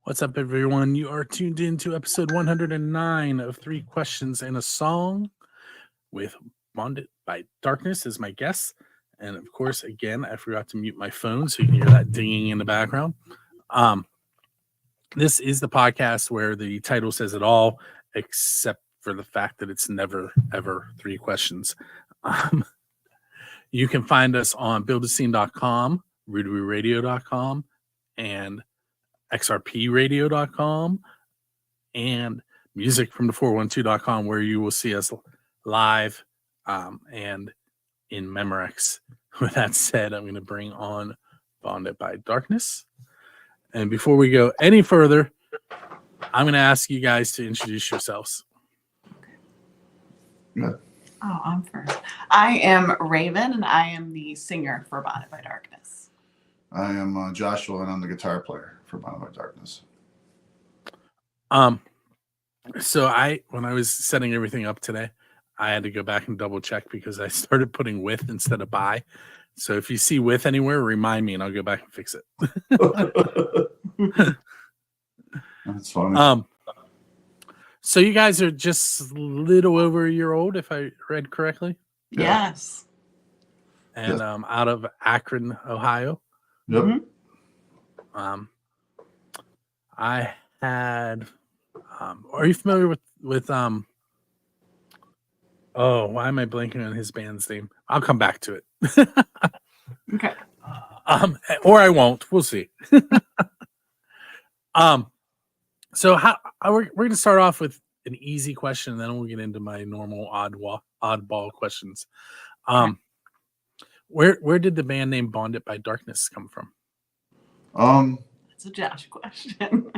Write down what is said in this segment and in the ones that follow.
What's up, everyone? You are tuned in to episode 109 of Three Questions and a Song with Bonded by Darkness as my guest. And of course, again, I forgot to mute my phone so you can hear that dinging in the background. This is the podcast where the title says it all, except for the fact that it's never, ever three questions. You can find us on buildascene.com, rootaroo.radio.com, and xrpradio.com and musicfromthe412.com, where you will see us live and in Memorex. With that said, I'm going to bring on Bonded by Darkness. And before we go any further, I'm going to ask you guys to introduce yourselves. Oh, I'm first. I am Raven, and I am the singer for Bonded by Darkness. I am Joshua, and I'm the guitar player for Bonded by Darkness. So when I was setting everything up today, I had to go back and double check because I started putting with instead of by. So if you see with anywhere, remind me and I'll go back and fix it. That's funny. So you guys are just a little over a year old, if I read correctly. Yeah. Yes. And out of Akron, Ohio. Yep. Mm-hmm. I had. Are you familiar with Oh, why am I blanking on his band's name? I'll come back to it. Okay. Or I won't. We'll see. So we're going to start off with an easy question, and then we'll get into my normal oddball questions. Where did the band name Bonded by Darkness come from? That's a Josh question.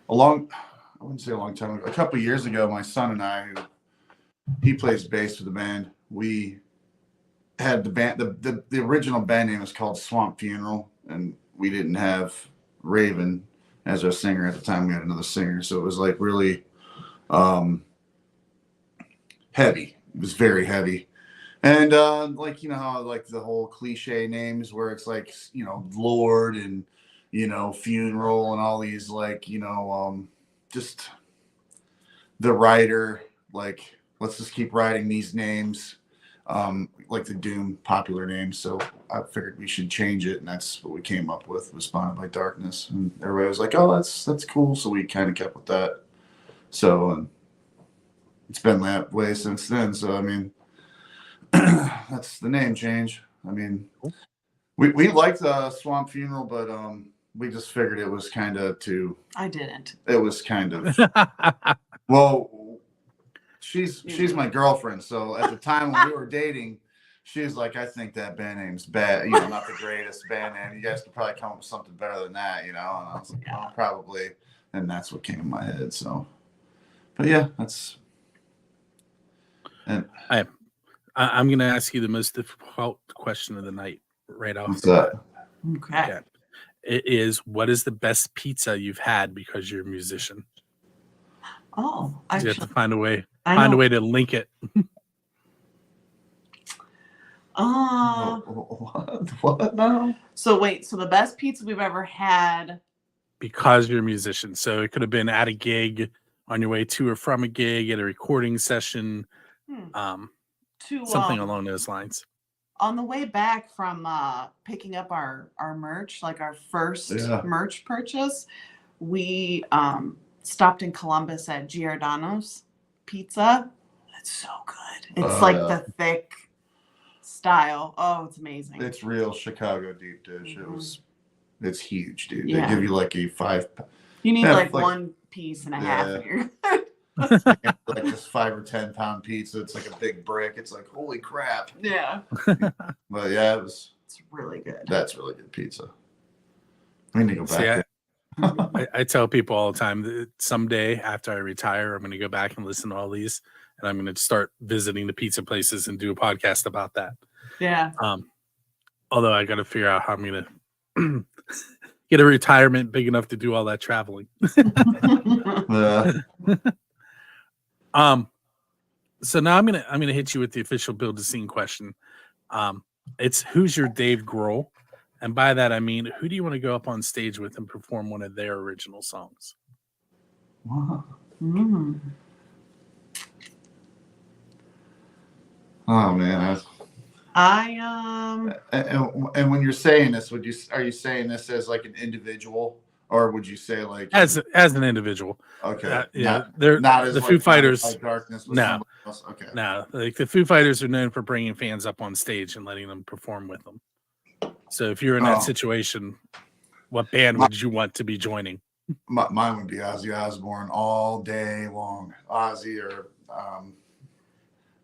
I wouldn't say a long time ago. A couple of years ago, my son and I, he plays bass for the band. We had the band. The original band name was called Swamp Funeral, and we didn't have Raven as our singer at the time. We had another singer, so it was like really heavy. It was very heavy. And like, you know how like the whole cliche names where it's like, you know, Lord and, you know, funeral and all these like, you know, just the writer, like, let's just keep writing these names, like the Doom popular names. So I figured we should change it, and that's what we came up with, was Bonded by Darkness. And everybody was like, oh, that's cool. So we kind of kept with that. So it's been that way since then. So I mean, that's the name change. I mean, we liked Swamp Funeral, but we just figured it was kind of too. I didn't. It was kind of well. She's my girlfriend, so at the time when we were dating, she was like, I think that band name's bad. You know, not the greatest band name. You guys could probably come up with something better than that. You know, and I was like, well, probably. And that's what came in my head. So, but yeah, that's. And I'm going to ask you the most difficult question of the night right off. What's that? Okay. Yeah. It is, what is the best pizza you've had because you're a musician? Oh, You actually, have to find a way know. a way to link it. What now? So wait, so the best pizza we've ever had. Because you're a musician. So it could have been at a gig, on your way to or from a gig, at a recording session, something along those lines. On the way back from picking up our merch, like our first merch purchase, we stopped in Columbus at Giordano's Pizza. It's so good. It's like the thick style. Oh, it's amazing. It's real Chicago deep dish. Mm-hmm. It's huge, dude. Yeah. They give you like a 5. You need like one piece and a half. And you're good. Like this 5 or 10 pound pizza. It's like a big brick. It's like, holy crap. Yeah. But yeah, it's really good. That's really good pizza. I need to go back. See, I tell people all the time that someday after I retire, I'm going to go back and listen to all these, and I'm going to start visiting the pizza places and do a podcast about that. Yeah. Although I got to figure out how I'm going to get a retirement big enough to do all that traveling. So now I'm gonna hit you with the official Build a Scene question. It's, who's your Dave Grohl? And by that, I mean, who do you want to go up on stage with and perform one of their original songs? Wow. Mm. Oh man, and when you're saying this, are you saying this as like an individual, or would you say like As an individual? okay, Yeah, they're not as the like Foo Fighters. Like Darkness with No. somebody else. Okay, No, like the Foo Fighters are known for bringing fans up on stage and letting them perform with them. So if you're in that situation, what band would you want to be joining? Mine would be Ozzy Osbourne all day long. Ozzy or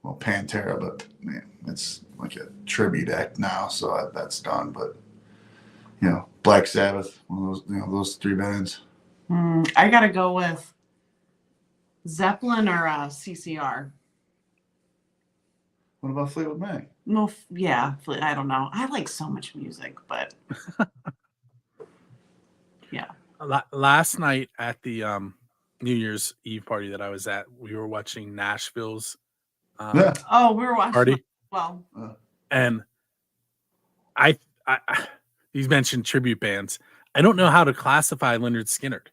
well, Pantera, but man, it's like a tribute act now, so that's done. But you know, Black Sabbath, one of those, you know, those three bands. I gotta go with Zeppelin or CCR. What about Fleetwood Mac? No, yeah, I don't know. I like so much music, but yeah. Last night at the New Year's Eve party that I was at, we were watching Nashville's Oh, we were watching party. Well, And I these mentioned tribute bands. I don't know how to classify Lynyrd Skynyrd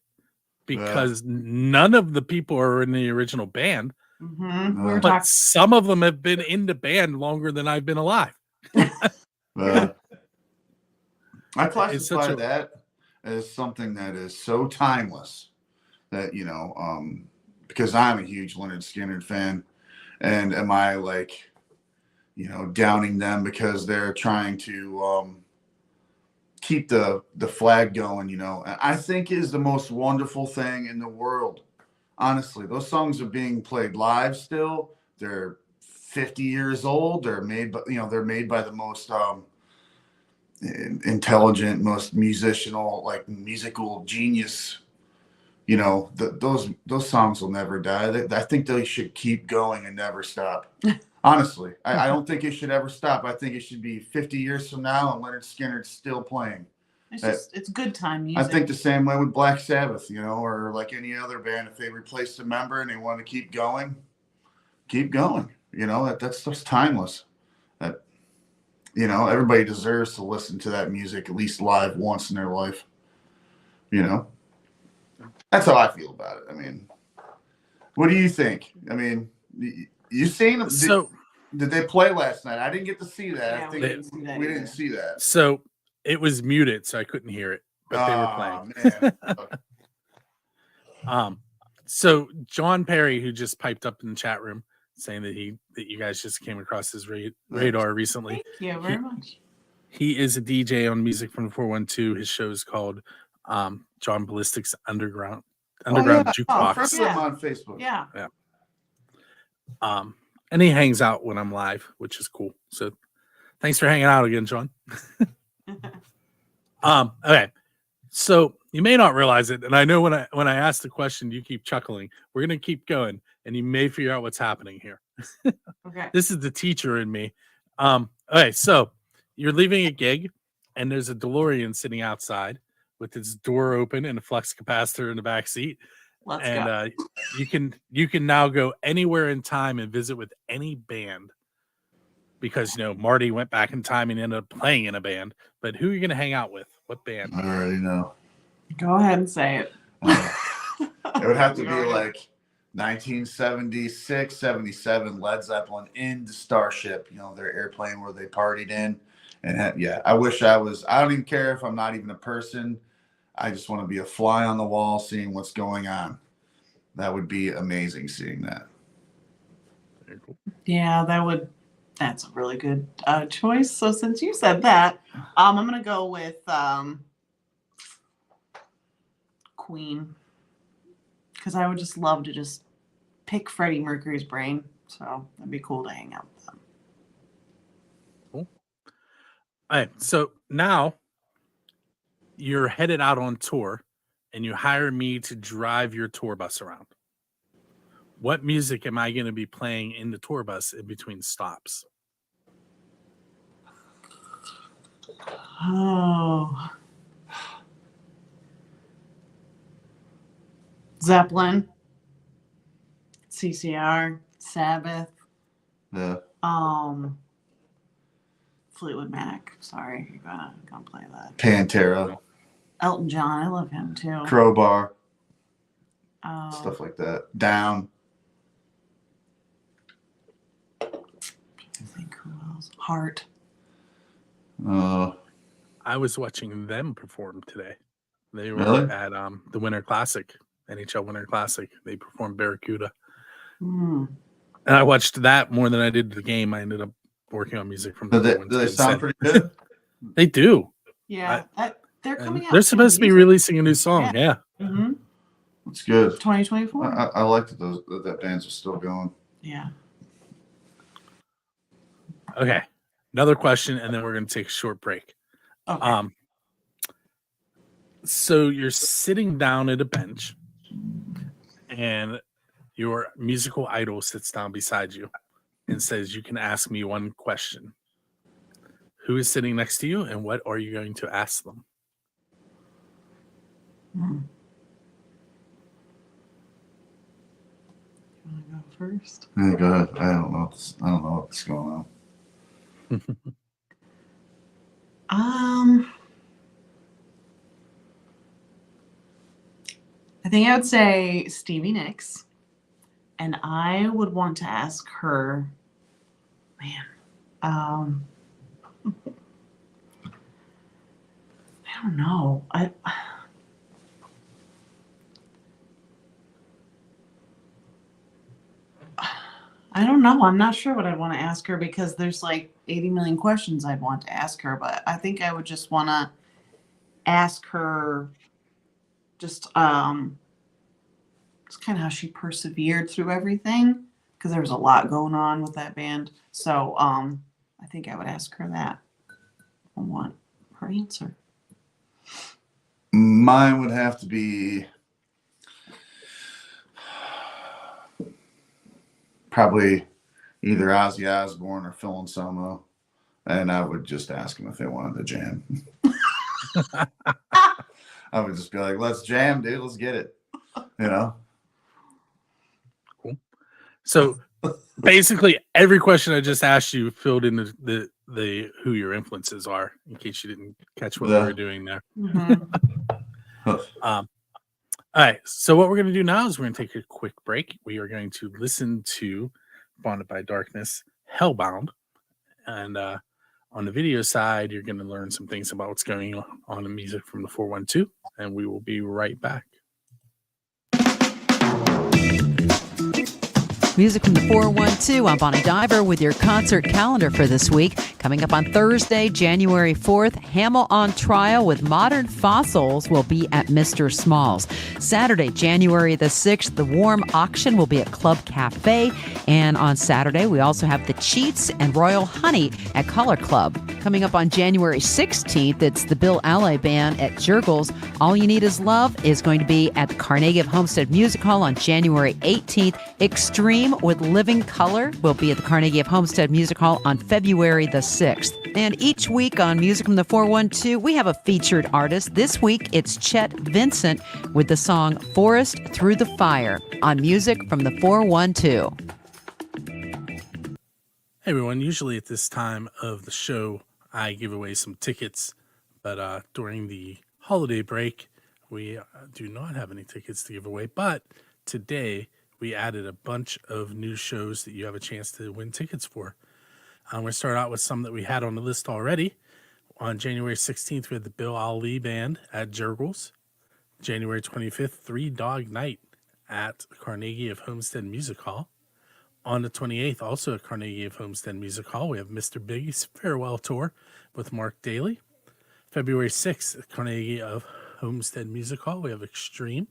because none of the people are in the original band. we were But talking. some of them have been in the band longer than I've been alive. I classify that as something that is so timeless that, you know, because I'm a huge Lynyrd Skynyrd fan, and am I like, you know, downing them because they're trying to keep the flag going, you know? I think is the most wonderful thing in the world. Honestly, those songs are being played live still. They're 50 years old. They're made by, you know, they're made by the most intelligent, most musical genius. You know, those songs will never die. I think they should keep going and never stop. Honestly, I don't think it should ever stop. I think it should be 50 years from now and Lynyrd Skynyrd's still playing. It's good time music. I think the same way with Black Sabbath, you know, or like any other band. If they replace a member and they want to keep going. You know, that's just timeless. That, you know, everybody deserves to listen to that music at least live once in their life. You know, that's how I feel about it. I mean, what do you think? I mean, you seen them? So did they play last night? I didn't get to see that. Yeah, I think we didn't see that. So it was muted, so I couldn't hear it, but they were playing. Man. So John Perry, who just piped up in the chat room, saying that you guys just came across his radar recently. Thank you very much. He is a DJ on Music from the 412. His show is called John Ballistic's Underground Jukebox. Friends with him on Facebook. Yeah. And he hangs out when I'm live, which is cool. So thanks for hanging out again, John. Okay. So you may not realize it, and I know when I ask the question, you keep chuckling. We're gonna keep going, and you may figure out what's happening here. Okay. This is the teacher in me. Okay, so you're leaving a gig, and there's a DeLorean sitting outside with its door open and a flux capacitor in the back seat. Let's go. You can now go anywhere in time and visit with any band because, you know, Marty went back in time and ended up playing in a band. But who are you going to hang out with? What band? I already know. Go ahead and say it. It would have to be like 1976, 77 Led Zeppelin in the Starship, you know, their airplane where they partied in. And I wish I don't even care if I'm not even a person. I just want to be a fly on the wall seeing what's going on. That would be amazing seeing that. Very cool. Yeah, that's a really good choice. So since you said that, I'm going to go with Queen. Because I would just love to just pick Freddie Mercury's brain. So that'd be cool to hang out with them. Cool. All right. So now you're headed out on tour and you hire me to drive your tour bus around. What music am I going to be playing in the tour bus in between stops? Oh. Zeppelin, CCR, Sabbath, Yeah. Fleetwood Mac. Sorry, you're gonna play that. Pantera, Elton John, I love him too. Crowbar, Oh, stuff like that. Down. I think who else? Heart. I was watching them perform today. They were Really? at the Winter Classic, NHL Winter Classic. They performed Barracuda. Mm. And I watched that more than I did the game. I ended up working on music from the Do they sound pretty good? They do. Yeah, they're coming out. They're supposed to be releasing a new song. Yeah. Mm-hmm. That's good. 2024. I like that bands are still going. Yeah. Okay. Another question, and then we're going to take a short break. Okay. So you're sitting down at a bench, and your musical idol sits down beside you and says, "You can ask me one question." Who is sitting next to you, and what are you going to ask them? You want to go first? Yeah, go ahead. I don't know what's going on. I think I would say Stevie Nicks, and I would want to ask her, I don't know. I don't know. I'm not sure what I'd want to ask her because there's like 80 million questions I'd want to ask her, but I think I would just want to ask her just kind of how she persevered through everything because there was a lot going on with that band. So I think I would ask her that. I want her answer. Mine would have to be probably either Ozzy Osbourne or Phil Anselmo, and I would just ask them if they wanted to jam. I would just be like, "Let's jam, dude. Let's get it." You know. Cool. So basically, every question I just asked you filled in the who your influences are, in case you didn't catch what we were doing there. Mm-hmm. All right. So what we're going to do now is we're going to take a quick break. We are going to listen to Bonded by Darkness, Hellbound. And on the video side, you're going to learn some things about what's going on in music from the 412. And we will be right back. Music from the 412. I'm Bonnie Diver with your concert calendar for this week. Coming up on Thursday, January 4th, Hamel on Trial with Modern Fossils will be at Mr. Smalls. Saturday, January the 6th, the Warm Auction will be at Club Cafe. And on Saturday, we also have the Cheats and Royal Honey at Color Club. Coming up on January 16th, it's the Bill Alley Band at Jurgles. All You Need Is Love is going to be at the Carnegie of Homestead Music Hall on January 18th. Extreme with Living Color will be at the Carnegie of Homestead Music Hall on February the 6th. And each week on Music from the 412, we have a featured artist. This week, it's Chet Vincent with the song Forest Through the Fire on Music from the 412. Hey, everyone. Usually at this time of the show, I give away some tickets. But during the holiday break, we do not have any tickets to give away. But today, we added a bunch of new shows that you have a chance to win tickets for. I'm going to start out with some that we had on the list already. On January 16th, we had the Bill Ali Band at Jurgles. January 25th, Three Dog Night at Carnegie of Homestead Music Hall. On the 28th, also at Carnegie of Homestead Music Hall, we have Mr. Biggie's Farewell Tour with Mark Daly. February 6th, at Carnegie of Homestead Music Hall, we have Extreme.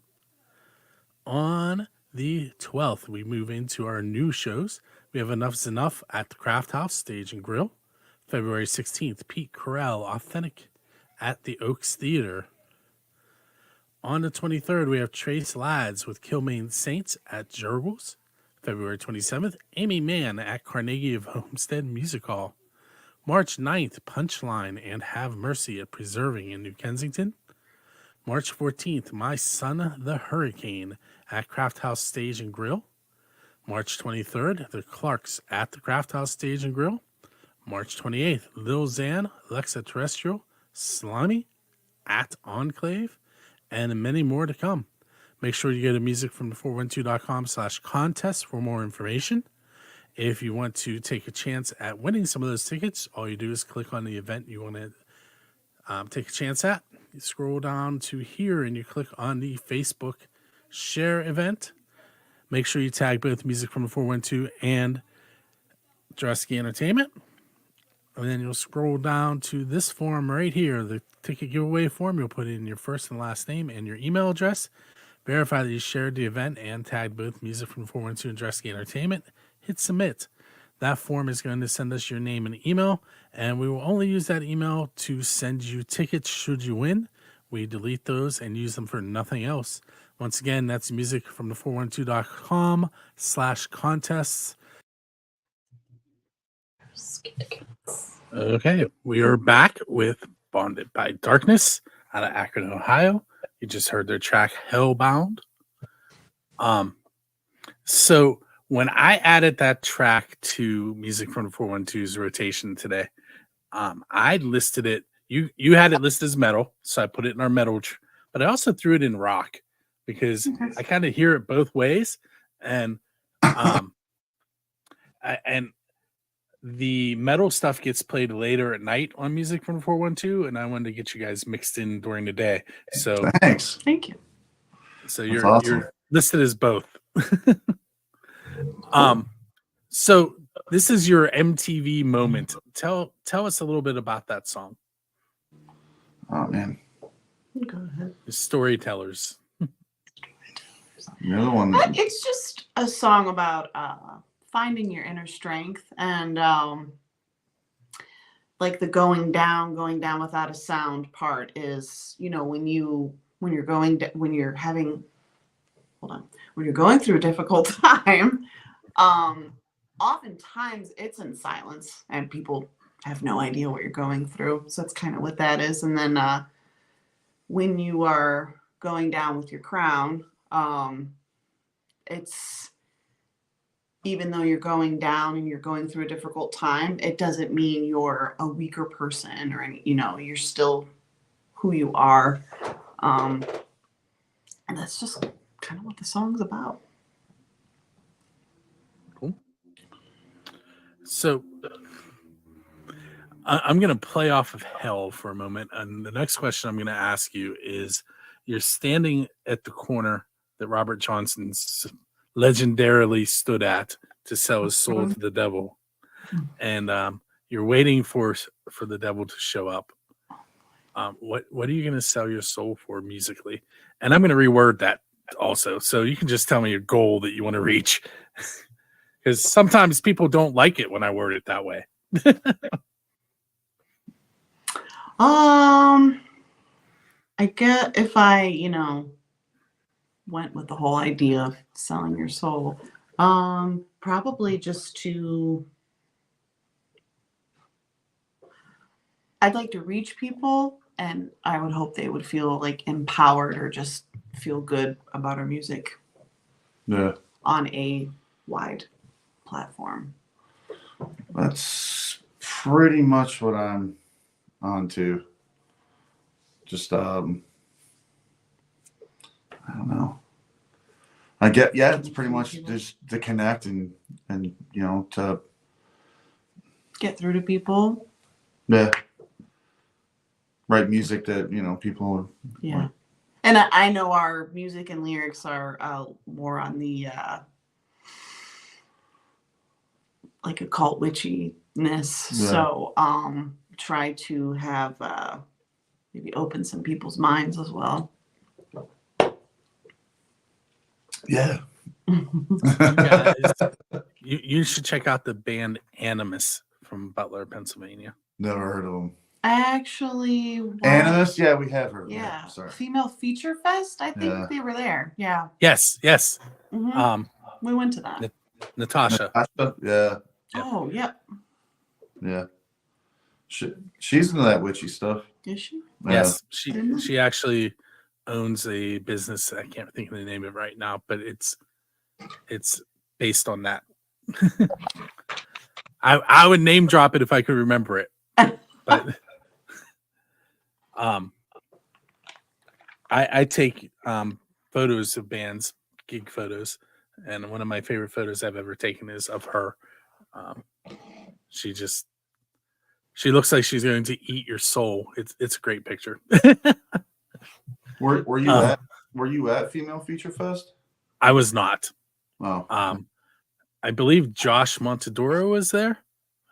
On the 12th, we move into our new shows. We have Enough's Enough at the Craft House Stage and Grill. February 16th, Pete Corral, Authentic at the Oaks Theater. On the 23rd, we have Trace Lads with Kilmaine Saints at Jurgles. February 27th, Amy Mann at Carnegie of Homestead Music Hall. March 9th, Punchline and Have Mercy at Preserving in New Kensington. March 14th, My Son the Hurricane at Craft House Stage and Grill. March 23rd, the Clarks at the Craft House Stage and Grill. March 28th, Lil Xan, Alexa Terrestrial, Slimy, at Enclave, and many more to come. Make sure you go to musicfrom412.com/contest for more information. If you want to take a chance at winning some of those tickets, all you do is click on the event you want to take a chance at. You scroll down to here and you click on the Facebook share event. Make sure you tag both Music from the 412 and Dresky Entertainment. And then you'll scroll down to this form right here, the ticket giveaway form. You'll put in your first and last name and your email address. Verify that you shared the event and tagged both Music from 412 and Dresky Entertainment. Hit submit. That form is going to send us your name and email, and we will only use that email to send you tickets should you win. We delete those and use them for nothing else. Once again, that's musicfrom412.com/contests. Okay, we are back with Bonded by Darkness out of Akron, Ohio. You just heard their track Hellbound. So when I added that track to Music from 412's rotation today, I listed it. You had it listed as metal, so I put it in our metal, but I also threw it in rock because I kind of hear it both ways, and and the metal stuff gets played later at night on Music from 412, and I wanted to get you guys mixed in during the day. So thanks. Thank you. So That's you're awesome. you're listed as both. So this is your MTV moment. Tell us a little bit about that song. Oh man, Go ahead. The storytellers. you're the one. It's just a song about finding your inner strength and like the going down without a sound part is, you know, when you're going through a difficult time, oftentimes it's in silence and people have no idea what you're going through. So that's kind of what that is. And then when you are going down with your crown, it's, even though you're going down and you're going through a difficult time, it doesn't mean you're a weaker person or any, you're still who you are. And that's just kind of what the song's about. Cool. So I'm going to play off of Hell for a moment. And the next question I'm going to ask you is, you're standing at the corner that Robert Johnson's legendarily stood at to sell his soul to the devil, and you're waiting for the devil to show up. What are you going to sell your soul for musically? And I'm going to reword that also, so you can just tell me your goal that you want to reach, because sometimes people don't like it when I word it that way. I get if I went with the whole idea of selling your soul, probably just I'd like to reach people, and I would hope they would feel like empowered or just feel good about our music on a wide platform. That's pretty much what I'm on to. Just I don't know. It's pretty much just to connect and to get through to people. Write music that people. Yeah, and I know our music and lyrics are more on the like occult witchiness. Yeah. So try to have maybe open some people's minds as well. Yeah. You should check out the band Animus from Butler, Pennsylvania. Never heard of them. Actually, Animus? Yeah, we have heard. Yeah. Sorry. Female Feature Fest. I think they were there. Yeah. Yes. Mm-hmm. We went to that. Natasha. Yeah. Oh, yep. Yeah. She's into that witchy stuff. Is she? Yes. She actually owns a business. I can't think of the name of it right now, but it's based on that. I would name drop it if I could remember it. But I take photos of bands, gig photos, and one of my favorite photos I've ever taken is of her. She looks like she's going to eat your soul. It's a great picture. Were you at Female Feature Fest? I was not. Oh. I believe Josh Montadoro was there,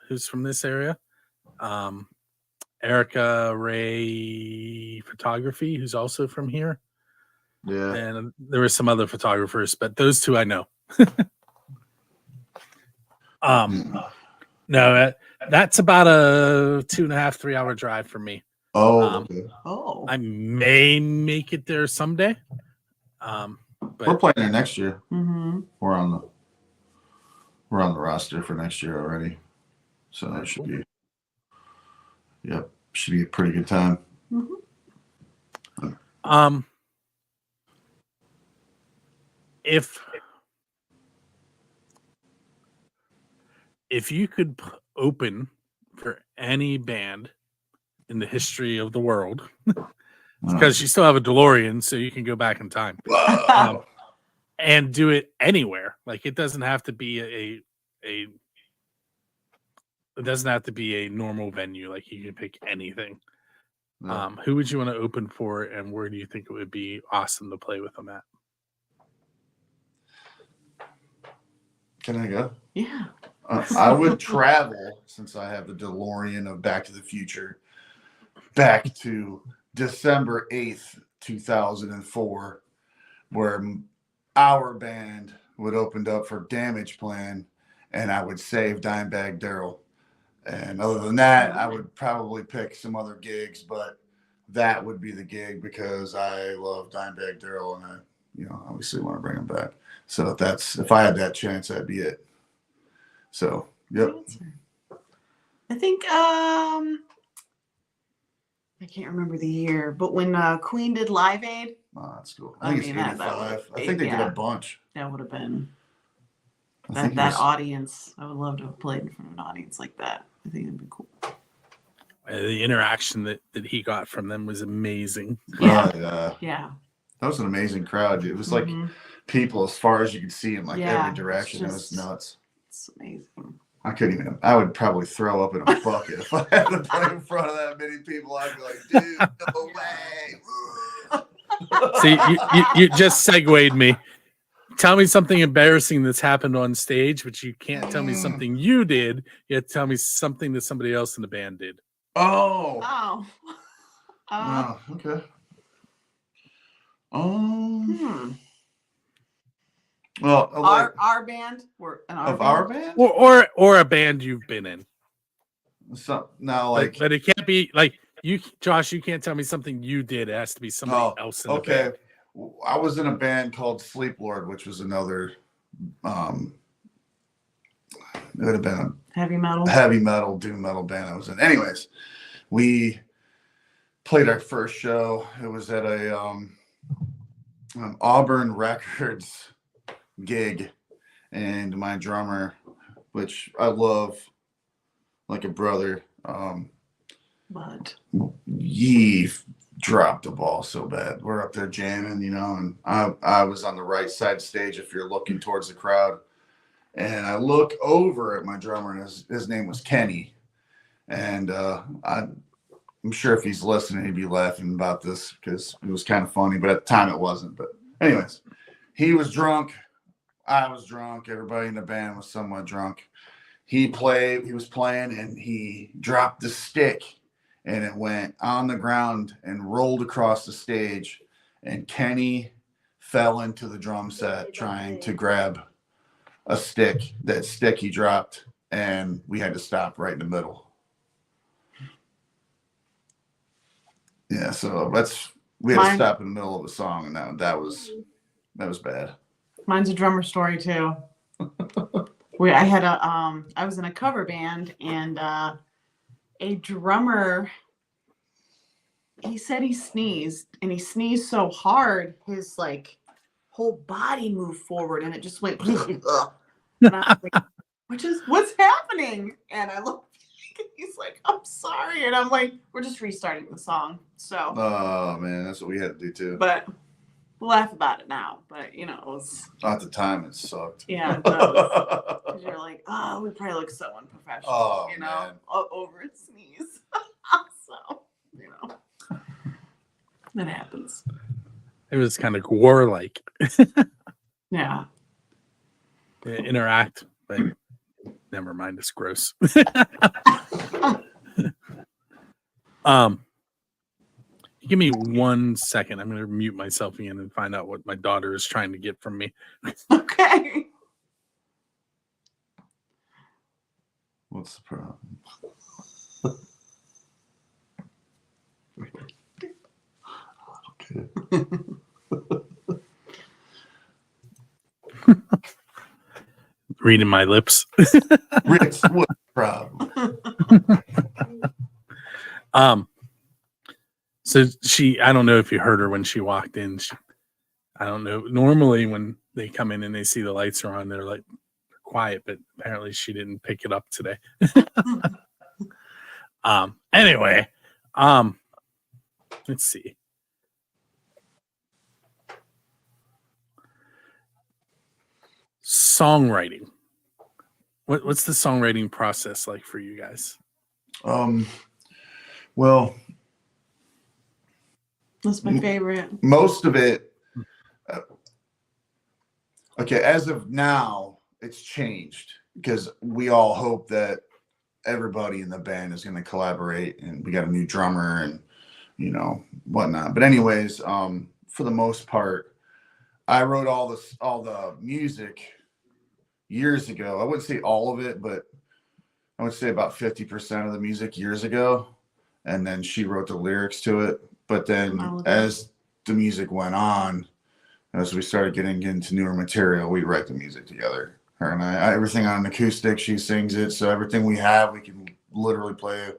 who's from this area. Erica Ray Photography, who's also from here. Yeah. And there were some other photographers, but those two I know. No, that's about a 2.5, 3 hour drive for me. Oh, okay. Oh. I may make it there someday. But We're playing there next year. Mm-hmm. We're on the roster for next year already. So that should be a pretty good time. Mm-hmm. If you could open for any band in the history of the world, because you still have a DeLorean, so you can go back in time and do it anywhere. Like it doesn't have to be it doesn't have to be a normal venue. Like you can pick anything. Who would you want to open for, and where do you think it would be awesome to play with them at? Can I go? Yeah. I would travel, since I have the DeLorean of Back to the Future, back to December 8th, 2004, where our band would opened up for Damage Plan, and I would save Dimebag Darrell. And other than that, I would probably pick some other gigs, but that would be the gig because I love Dimebag Darrell, and I, obviously want to bring him back. So if I had that chance, that'd be it. So, yep. I think I can't remember the year, but when Queen did Live Aid, Oh, that's cool. I think it's 85. I think they did a bunch. that would have been I think that audience. I would love to have played in front of an audience like that. I think it'd be cool. The interaction that he got from them was amazing. Yeah. Yeah. That was an amazing crowd. It was like Mhm. people as far as you could see in Yeah, every direction. It was just- nuts. It's amazing. I would probably throw up in a bucket if I had to play in front of that many people. I'd be like, dude, no way. See, you just segued me. Tell me something embarrassing that's happened on stage, but you can't tell me something you did. You have to tell me something that somebody else in the band did. Oh. Oh. Oh, okay. Well, Our band, we're an our band? Or a band you've been in. So, no, like, But it can't be like you, Josh. You can't tell me something you did. It has to be somebody else in the okay. band. I was in a band called Sleep Lord, which was another it would have been heavy metal. a heavy metal, doom metal band I was in. Anyways, we played our first show. It was at a Auburn Records gig, and my drummer, which I love like a brother, But he dropped the ball so bad. We're up there jamming, and I was on the right side stage if you're looking towards the crowd. And I look over at my drummer, and his name was Kenny. And I'm sure if he's listening, he'd be laughing about this because it was kind of funny, but at the time it wasn't. But anyways, he was drunk. I was drunk. Everybody in the band was somewhat drunk. He was playing, and he dropped the stick, and it went on the ground and rolled across the stage. And Kenny fell into the drum set trying to grab a stick. That stick he dropped, and we had to stop right in the middle. Yeah, so we had to stop in the middle of a song, and that was bad. mine's a drummer story too. I was in a cover band, and a drummer, he said he sneezed, and he sneezed so hard his like whole body moved forward, and it just went. And I was like, what's happening? And I look, and he's like, I'm sorry. And I'm like, we're just restarting the song. So, Oh man, that's what we had to do too. but we'll laugh about it now. But, you know, it was, At the time, it sucked. yeah, it does. 'Cause you're like, oh, we probably look so unprofessional, Oh, you know, man. over its sneeze. So, you know, that happens. It was kind of warlike. Yeah. Interact, but never mind. It's gross. Give me 1 second. I'm going to mute myself again and find out what my daughter is trying to get from me. Okay. What's the problem? Okay. Reading my lips. Rich, what's the problem? So I don't know if you heard her when she walked in. I don't know. Normally when they come in and they see the lights are on, they're like quiet, but apparently she didn't pick it up today. Anyway, let's see. Songwriting. What's the songwriting process like for you guys? Well, That's my favorite. most of it, okay, as of now, it's changed because we all hope that everybody in the band is going to collaborate, and we got a new drummer and, you know, whatnot. But anyways, for the most part, I wrote all the music years ago. I wouldn't say all of it, but I would say about 50% of the music years ago. And then she wrote the lyrics to it. But then as the music went on, as we started getting into newer material, we write the music together. Her and I, everything on an acoustic, she sings it. So everything we have, we can literally play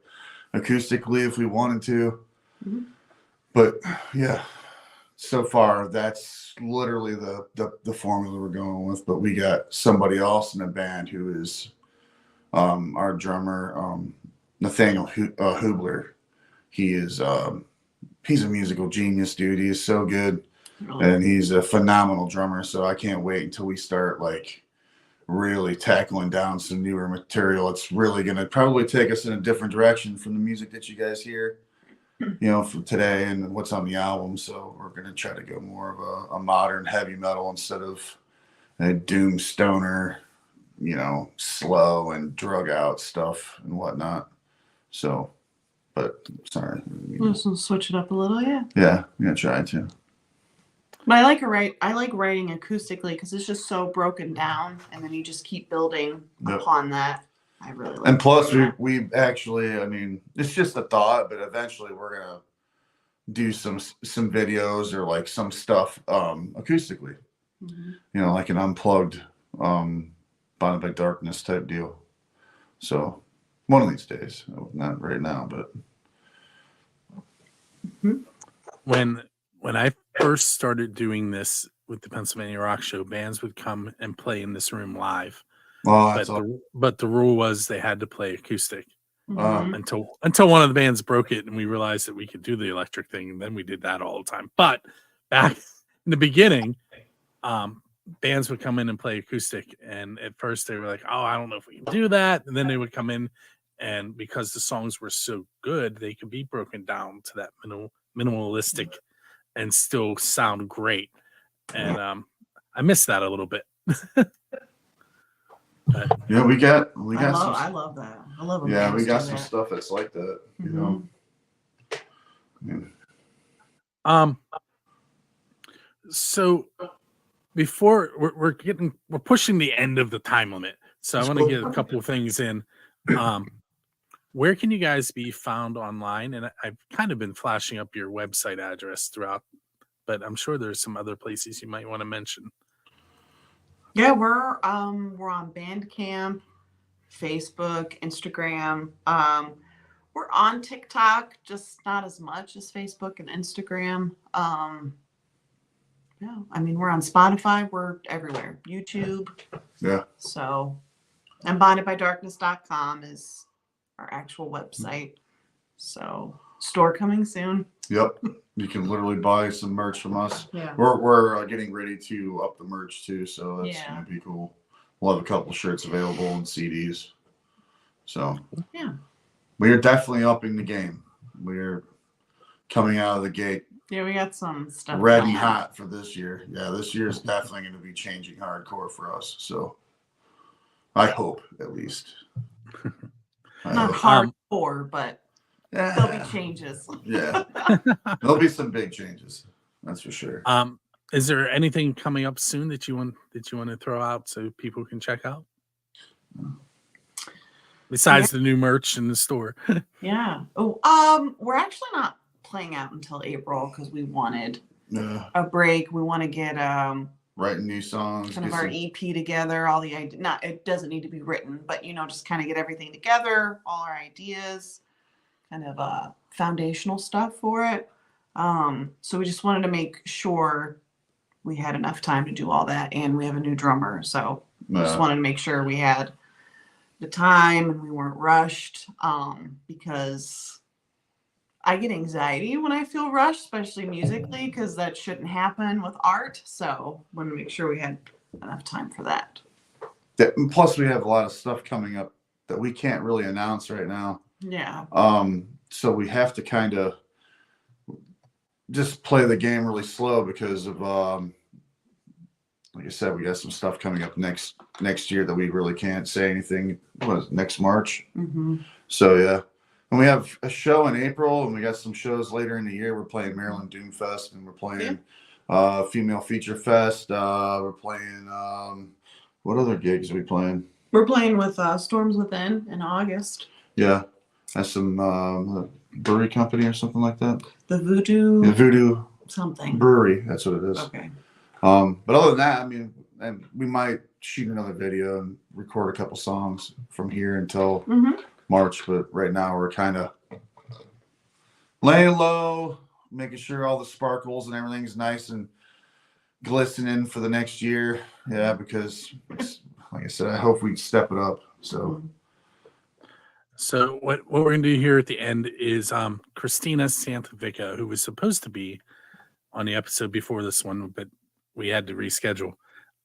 acoustically if we wanted to. Mm-hmm. But yeah, so far that's literally the formula we're going with. But we got somebody else in the band who is our drummer, Nathaniel Hubler. He's a musical genius, dude. He is so good. Really? And he's a phenomenal drummer. So I can't wait until we start like really tackling down some newer material. It's really going to probably take us in a different direction from the music that you guys hear, you know, from today and what's on the album. So we're going to try to go more of a modern heavy metal instead of a doom stoner, you know, slow and drug out stuff and whatnot. So, but sorry. We'll just switch it up a little, yeah. Yeah, I'm gonna try to. But I like writing acoustically because it's just so broken down, and then you just keep building upon that. I really like. And plus, we actually, I mean, it's just a thought, but eventually we're gonna do some videos or like some stuff acoustically. Mm-hmm. You know, like an unplugged Bonded by Darkness type deal. So one of these days, not right now, but when I first started doing this with the Pennsylvania Rock Show, bands would come and play in this room live. But the rule was they had to play acoustic until one of the bands broke it, and we realized that we could do the electric thing, and then we did that all the time. But back in the beginning, bands would come in and play acoustic, and at first they were like, "Oh, I don't know if we can do that," and then they would come in. And because the songs were so good, they could be broken down to that minimalistic and still sound great. And I miss that a little bit. Yeah, we got. I love that. I love. Yeah, we got some stuff that's like that. You know. Yeah. So before we're pushing the end of the time limit, so I want to get a couple of things in. Where can you guys be found online? And I've kind of been flashing up your website address throughout, but I'm sure there's some other places you might want to mention. Yeah, we're on Bandcamp, Facebook, Instagram. We're on TikTok, just not as much as Facebook and Instagram. Yeah, I mean, we're on Spotify. We're everywhere. YouTube. Yeah. So And bondedbydarkness.com is our actual website. So store coming soon. Yep. You can literally buy some merch from us. Yeah. We're getting ready to up the merch too, so that's Yeah. gonna be cool. We'll have a couple shirts available and CDs. So Yeah. we are definitely upping the game. We're coming out of the gate Yeah, we got some stuff. red and coming. hot for this year. Yeah, this year is definitely going to be changing hardcore for us. So I hope, at least. I Not hope. hardcore, but there'll be changes. Yeah, there'll be some big changes. That's for sure. Is there anything coming up soon that you want to throw out so people can check out? Besides the new merch in the store. Yeah. Oh, we're actually not playing out until April because we wanted Yeah, a break. We want to get writing new songs. kind of get our some- EP together, all the ideas. Not, it doesn't need to be written, but just kind of get everything together, all our ideas, kind of foundational stuff for it. So we just wanted to make sure we had enough time to do all that, and we have a new drummer, so just wanted to make sure we had the time and we weren't rushed. Because I get anxiety when I feel rushed, especially musically, because that shouldn't happen with art. So wanted to make sure we had enough time for that. and plus, we have a lot of stuff coming up that we can't really announce right now. Yeah. So we have to kind of just play the game really slow because of like I said, we got some stuff coming up next year that we really can't say anything. What is it, next March? Mm-hmm. So yeah, and we have a show in April, and we got some shows later in the year. We're playing Maryland Doom Fest, and we're playing Female Feature Fest. We're playing what other gigs are we playing? We're playing with Storms Within in August. Yeah, that's some brewery company or something like that. The Voodoo Yeah, Voodoo something. Brewery, that's what it is. Okay. But other than that, I mean, and we might shoot another video and record a couple songs from here until Mm-hmm. March. But right now we're kind of laying low, making sure all the sparkles and everything's nice and glistening for the next year. Yeah, because like I said, I hope we step it up. So So what we're going to do here at the end is Christina Santavica, who was supposed to be on the episode before this one, but we had to reschedule.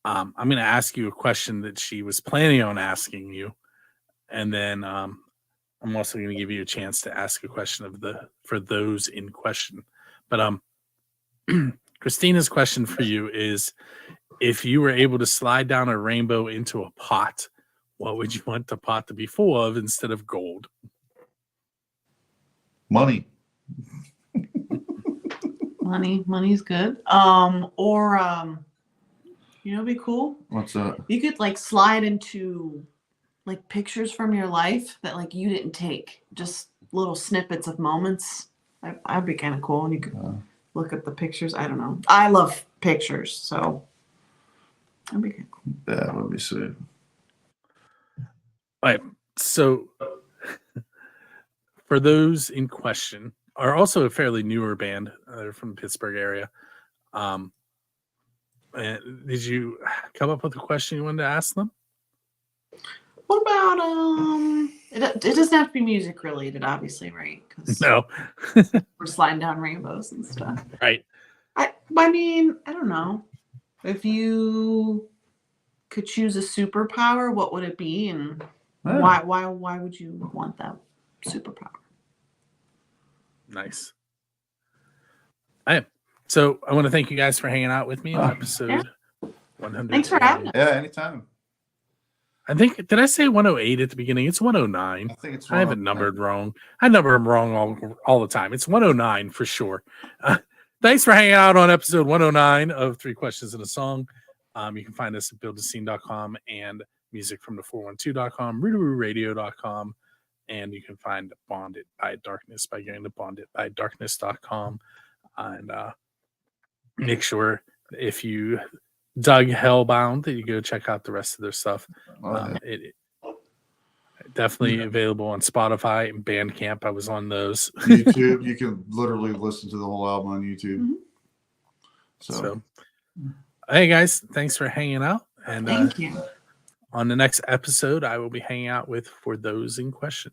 I'm going to ask you a question that she was planning on asking you, and then I'm also going to give you a chance to ask a question for those in question. But Christina's question for you is: if you were able to slide down a rainbow into a pot, what would you want the pot to be full of instead of gold? money. Money's good. It'd be cool. What's that? You could like slide into like pictures from your life that like you didn't take, just little snippets of moments. That'd be kind of cool. And you could look at the pictures. I don't know. I love pictures, so that'd be kind of cool. Yeah, let me see. All right. So for those in question, are also a fairly newer band. They're from the Pittsburgh area. Did you come up with a question you wanted to ask them? What about it doesn't have to be music related, obviously, right? Because No. we're sliding down rainbows and stuff. Right. I mean, I don't know. If you could choose a superpower, what would it be, and why would you want that superpower? Nice. So I want to thank you guys for hanging out with me on episode 100. Thanks for having us. Yeah, anytime. I think, did I say 108 at the beginning? It's 109. I think it's. I have it numbered wrong. I number them wrong all the time. It's 109 for sure. Thanks for hanging out on episode 109 of 3 Questions and a Song. You can find us at buildascene.com and musicfromthe412.com, rootaroo.radio.com, and you can find Bonded by Darkness by going to bondedbydarkness.com. And make sure if you dug Hellbound that you go check out the rest of their stuff. It definitely available on Spotify and Bandcamp. I was on those. YouTube, you can literally listen to the whole album on YouTube. Mhm. So Hey guys, thanks for hanging out, and Thank you. On the next episode, I will be hanging out with For Those in Question.